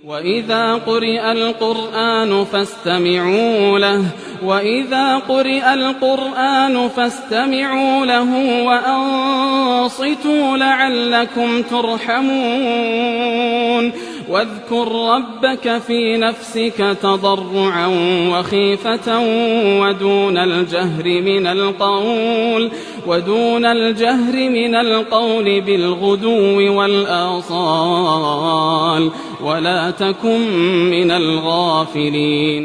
وَإِذَا قُرِئَ الْقُرْآنُ فَاسْتَمِعُوا لَهُ وَأَنصِتُوا لَعَلَّكُمْ تُرْحَمُونَ وَاذْكُر رَّبَّكَ فِي نَفْسِكَ تَضَرُّعًا وَخِيفَةً وَدُونَ الْجَهْرِ مِنَ الْقَوْلِ بِالْغُدُوِّ وَالْآصَالِ وَلَا تَكُن مِّنَ الْغَافِلِينَ